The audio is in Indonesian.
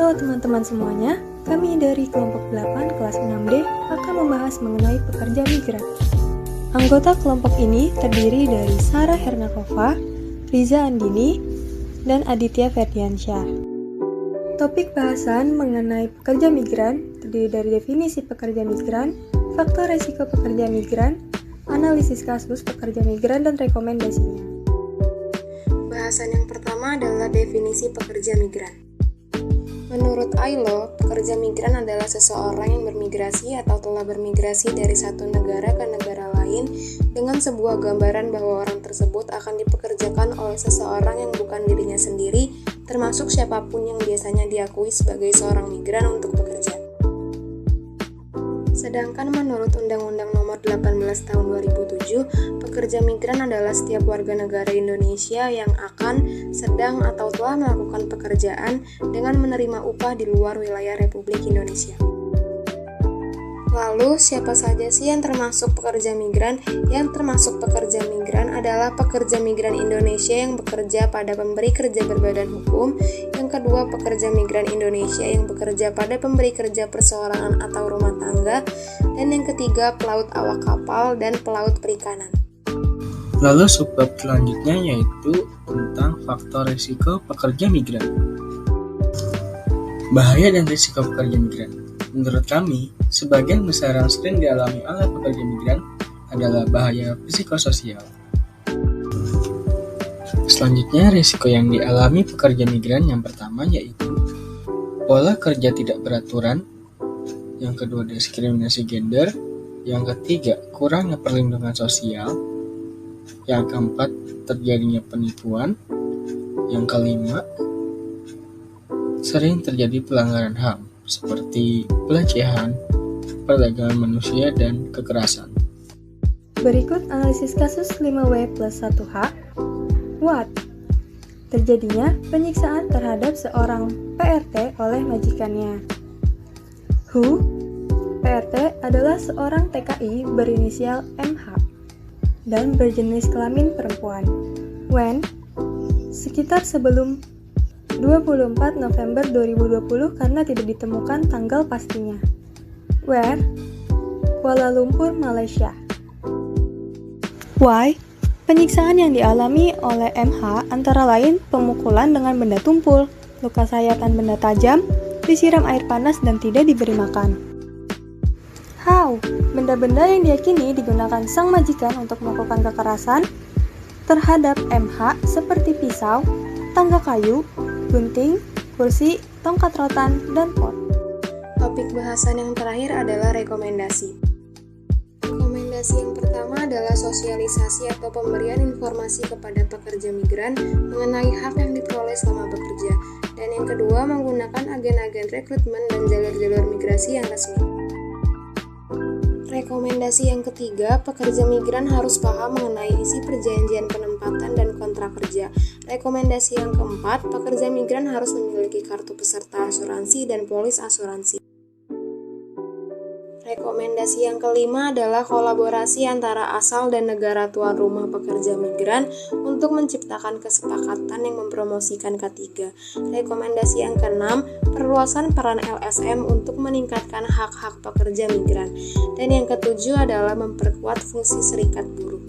Halo teman-teman semuanya, kami dari kelompok 8 kelas 6D akan membahas mengenai pekerja migran. Anggota kelompok ini terdiri dari Sarah Hernakova, Riza Andini, dan Aditya Ferdiansyah. Topik bahasan mengenai pekerja migran terdiri dari definisi pekerja migran, faktor resiko pekerja migran, analisis kasus pekerja migran, dan rekomendasinya. Bahasan yang pertama adalah definisi pekerja migran. Menurut ILO, pekerja migran adalah seseorang yang bermigrasi atau telah bermigrasi dari satu negara ke negara lain dengan sebuah gambaran bahwa orang tersebut akan dipekerjakan oleh seseorang yang bukan dirinya sendiri, termasuk siapapun yang biasanya diakui sebagai seorang migran untuk bekerja. Sedangkan menurut Undang-Undang Nomor 18 Tahun 2007, pekerja migran adalah setiap warga negara Indonesia yang akan, sedang, atau telah melakukan pekerjaan dengan menerima upah di luar wilayah Republik Indonesia. Lalu, siapa saja sih yang termasuk pekerja migran? Yang termasuk pekerja migran adalah pekerja migran Indonesia yang bekerja pada pemberi kerja berbadan hukum, yang kedua pekerja migran Indonesia yang bekerja pada pemberi kerja perseorangan atau rumah tangga, dan yang ketiga pelaut awak kapal dan pelaut perikanan. Lalu subbab selanjutnya yaitu tentang faktor risiko pekerja migran. Bahaya dan risiko pekerja migran. Menurut kami, sebagian besar yang sering dialami oleh pekerja migran adalah bahaya psikososial. Selanjutnya, risiko yang dialami pekerja migran yang pertama yaitu pola kerja tidak beraturan, yang kedua diskriminasi gender, yang ketiga kurangnya perlindungan sosial, yang keempat terjadinya penipuan, yang kelima sering terjadi pelanggaran HAM seperti pelecehan, perdagangan manusia, dan kekerasan. Berikut analisis kasus 5W plus 1H. What? Terjadinya penyiksaan terhadap seorang PRT oleh majikannya. Who? PRT adalah seorang TKI berinisial MH dan berjenis kelamin perempuan. When? Sekitar sebelum 24 November 2020 karena tidak ditemukan tanggal pastinya. Where? Kuala Lumpur, Malaysia. Why? Penyiksaan yang dialami oleh MH antara lain pemukulan dengan benda tumpul, luka sayatan benda tajam, disiram air panas dan tidak diberi makan. How? Benda-benda yang diyakini digunakan sang majikan untuk melakukan kekerasan terhadap MH seperti pisau, tangga kayu, gunting, kursi, tongkat rotan, dan pot. Topik bahasan yang terakhir adalah rekomendasi. Rekomendasi yang pertama adalah sosialisasi atau pemberian informasi kepada pekerja migran mengenai hak yang diperoleh selama bekerja, dan yang kedua menggunakan agen-agen rekrutmen dan jalur-jalur migrasi yang resmi. Rekomendasi yang ketiga, pekerja migran harus paham mengenai isi perjanjian penempatan dan kontrak kerja. Rekomendasi yang keempat, pekerja migran harus memiliki kartu peserta asuransi dan polis asuransi. Rekomendasi yang kelima adalah kolaborasi antara asal dan negara tuan rumah pekerja migran untuk menciptakan kesepakatan yang mempromosikan K3. Rekomendasi yang keenam, perluasan peran LSM untuk meningkatkan hak-hak pekerja migran. Dan yang ketujuh adalah memperkuat fungsi serikat buruh.